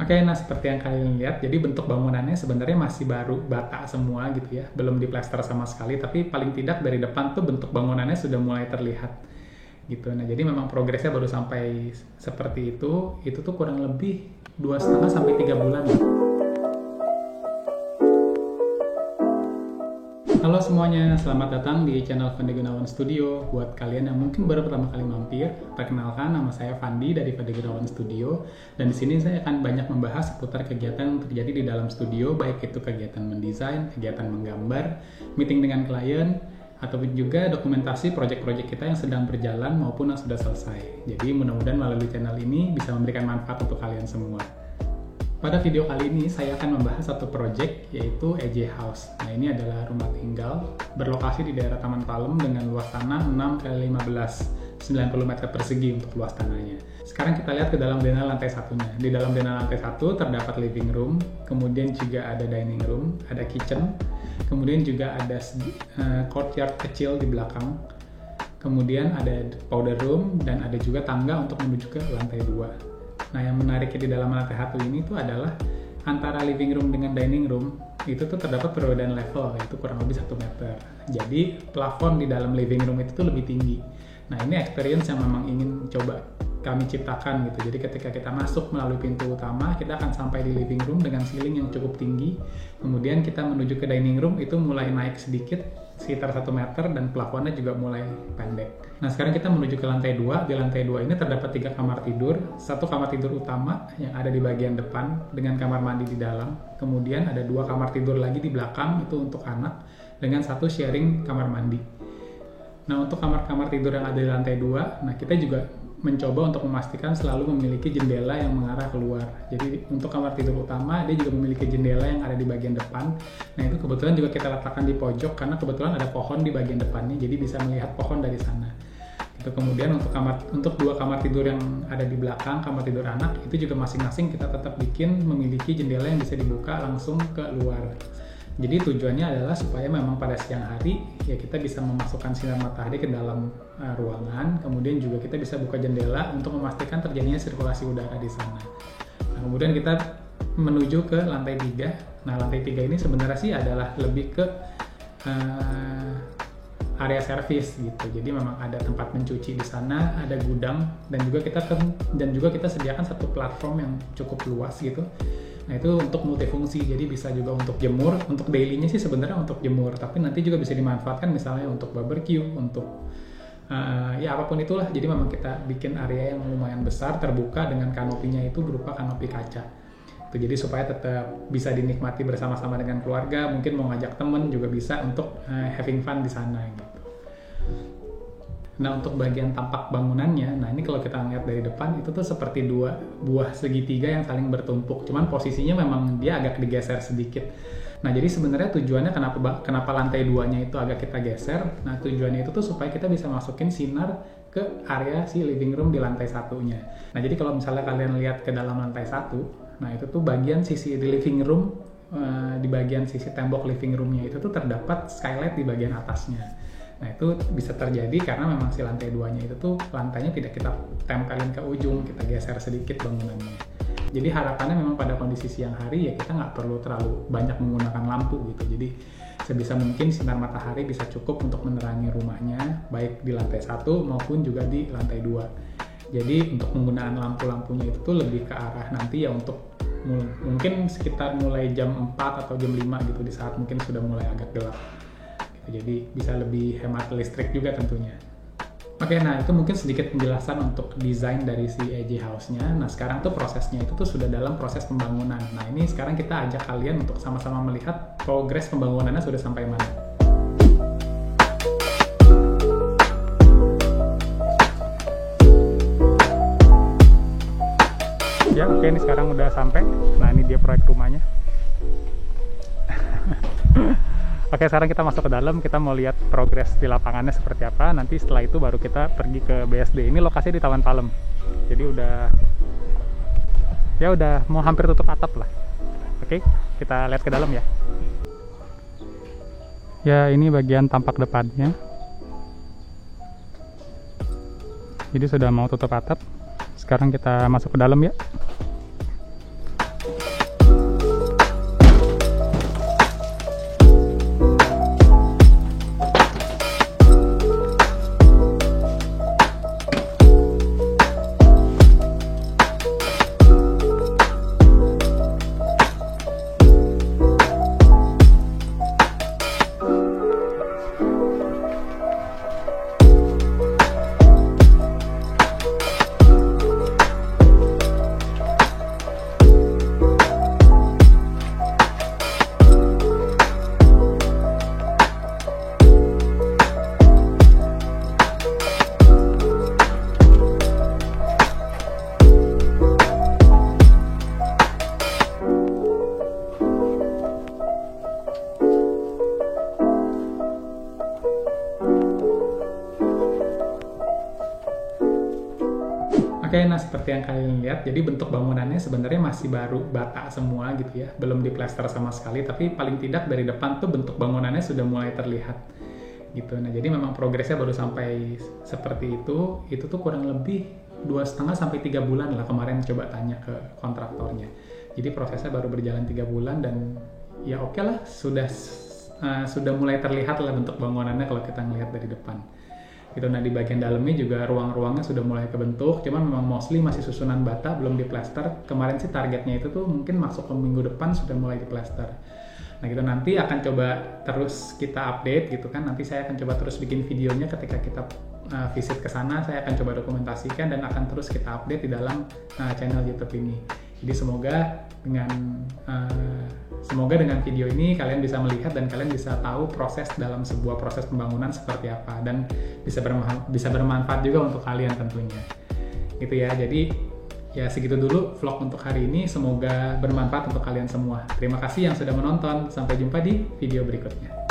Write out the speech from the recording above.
Oke, nah seperti yang kalian lihat, jadi bentuk bangunannya sebenarnya masih baru, bata semua gitu ya, belum diplester sama sekali, tapi paling tidak dari depan tuh bentuk bangunannya sudah mulai terlihat gitu. Nah jadi memang progresnya baru sampai seperti itu tuh kurang lebih 2,5 sampai 3 bulan. Halo semuanya, selamat datang di channel Fandi Gunawan Studio. Buat kalian yang mungkin baru pertama kali mampir, perkenalkan nama saya Fandi dari Fandi Gunawan Studio. Dan di sini saya akan banyak membahas seputar kegiatan yang terjadi di dalam studio, baik itu kegiatan mendesain, kegiatan menggambar, meeting dengan klien, ataupun juga dokumentasi proyek-proyek kita yang sedang berjalan maupun yang sudah selesai. Jadi mudah-mudahan melalui channel ini bisa memberikan manfaat untuk kalian semua. Pada video kali ini saya akan membahas satu proyek yaitu EJ House. Nah ini adalah rumah tinggal berlokasi di daerah Taman Palem dengan luas tanah 6x15, 90 meter persegi untuk luas tanahnya. Sekarang kita lihat ke dalam denah lantai satunya. Di dalam denah lantai satu terdapat living room, kemudian juga ada dining room, ada kitchen, kemudian juga ada courtyard kecil di belakang, kemudian ada powder room, dan ada juga tangga untuk menuju ke lantai 2. Nah yang menariknya di dalam lantai satu ini tuh adalah antara living room dengan dining room itu tuh terdapat perbedaan level, yaitu kurang lebih 1 meter. Jadi plafon di dalam living room itu tuh lebih tinggi. Nah ini experience yang memang ingin coba kami ciptakan gitu. Jadi ketika kita masuk melalui pintu utama, kita akan sampai di living room dengan ceiling yang cukup tinggi. Kemudian kita menuju ke dining room itu mulai naik sedikit, sekitar 1 meter, dan plafonnya juga mulai pendek. Nah sekarang kita menuju ke lantai 2. Di lantai 2 ini terdapat 3 kamar tidur. Satu kamar tidur utama yang ada di bagian depan dengan kamar mandi di dalam. Kemudian ada 2 kamar tidur lagi di belakang, itu untuk anak, dengan 1 sharing kamar mandi. Nah untuk kamar-kamar tidur yang ada di lantai 2, nah kita juga mencoba untuk memastikan selalu memiliki jendela yang mengarah keluar. Jadi untuk kamar tidur utama dia juga memiliki jendela yang ada di bagian depan. Nah itu kebetulan juga kita letakkan di pojok karena kebetulan ada pohon di bagian depannya, jadi bisa melihat pohon dari sana. Itu kemudian untuk 2 kamar tidur yang ada di belakang, kamar tidur anak, itu juga masing-masing kita tetap bikin memiliki jendela yang bisa dibuka langsung ke luar. Jadi tujuannya adalah supaya memang pada siang hari ya kita bisa memasukkan sinar matahari ke dalam ruangan, kemudian juga kita bisa buka jendela untuk memastikan terjadinya sirkulasi udara di sana. Nah, kemudian kita menuju ke lantai 3. Nah, lantai 3 ini sebenarnya sih adalah lebih ke area servis gitu. Jadi memang ada tempat mencuci di sana, ada gudang, dan juga kita sediakan satu platform yang cukup luas gitu. Nah itu untuk multifungsi, jadi bisa juga untuk jemur, untuk daily-nya sih sebenarnya untuk jemur, tapi nanti juga bisa dimanfaatkan misalnya untuk barbecue, untuk ya apapun itulah. Jadi memang kita bikin area yang lumayan besar, terbuka, dengan kanopinya itu berupa kanopi kaca. Jadi supaya tetap bisa dinikmati bersama-sama dengan keluarga, mungkin mau ngajak temen juga bisa untuk having fun di sana gitu. Nah untuk bagian tampak bangunannya, nah ini kalau kita lihat dari depan itu tuh seperti 2 buah segitiga yang saling bertumpuk, cuman posisinya memang dia agak digeser sedikit. Nah jadi sebenarnya tujuannya kenapa lantai 2-nya itu agak kita geser, nah tujuannya itu tuh supaya kita bisa masukin sinar ke area si living room di lantai 1-nya. Nah jadi kalau misalnya kalian lihat ke dalam lantai 1, nah itu tuh bagian sisi di living room, di bagian sisi tembok living room-nya itu tuh terdapat skylight di bagian atasnya. Nah itu bisa terjadi karena memang si lantai 2-nya itu tuh lantainya tidak kita tempelin ke ujung, kita geser sedikit bangunannya. Jadi harapannya memang pada kondisi siang hari ya kita nggak perlu terlalu banyak menggunakan lampu gitu. Jadi sebisa mungkin sinar matahari bisa cukup untuk menerangi rumahnya, baik di lantai 1 maupun juga di lantai 2. Jadi untuk penggunaan lampu-lampunya itu tuh lebih ke arah nanti ya untuk mungkin sekitar mulai jam 4 atau jam 5 gitu, di saat mungkin sudah mulai agak gelap. Jadi bisa lebih hemat listrik juga tentunya. Oke, nah itu mungkin sedikit penjelasan untuk desain dari si EJ House-nya. Nah sekarang tuh prosesnya itu tuh sudah dalam proses pembangunan. Nah ini sekarang kita ajak kalian untuk sama-sama melihat progres pembangunannya sudah sampai mana. Ya oke, ini sekarang udah sampai. Nah ini dia proyek rumahnya. Oke, sekarang kita masuk ke dalam, kita mau lihat progres di lapangannya seperti apa. Nanti setelah itu baru kita pergi ke BSD. Ini lokasinya di Taman Palem. Jadi udah mau hampir tutup atap lah. Oke, kita lihat ke dalam ya. Ya, ini bagian tampak depannya. Jadi sudah mau tutup atap. Sekarang kita masuk ke dalam ya. Oke, nah seperti yang kalian lihat, jadi bentuk bangunannya sebenarnya masih baru bata semua gitu ya, belum diplester sama sekali, tapi paling tidak dari depan tuh bentuk bangunannya sudah mulai terlihat gitu. Nah, jadi memang progresnya baru sampai seperti itu tuh kurang lebih 2,5 sampai 3 bulan lah kemarin coba tanya ke kontraktornya. Jadi prosesnya baru berjalan 3 bulan dan ya oke lah, sudah mulai terlihat lah bentuk bangunannya kalau kita ngelihat dari depan. Gitu. Nah, di bagian dalamnya juga ruang-ruangnya sudah mulai kebentuk, cuman memang mostly masih susunan bata, belum diplester. Kemarin sih targetnya itu tuh mungkin masuk ke minggu depan sudah mulai diplester. Nah, gitu nanti akan coba terus kita update gitu kan. Nanti saya akan coba terus bikin videonya ketika kita visit ke sana, saya akan coba dokumentasikan dan akan terus kita update di dalam channel YouTube ini. Jadi semoga dengan video ini kalian bisa melihat dan kalian bisa tahu proses dalam sebuah proses pembangunan seperti apa dan bisa bermanfaat juga untuk kalian tentunya. Gitu ya. Jadi ya segitu dulu vlog untuk hari ini. Semoga bermanfaat untuk kalian semua. Terima kasih yang sudah menonton. Sampai jumpa di video berikutnya.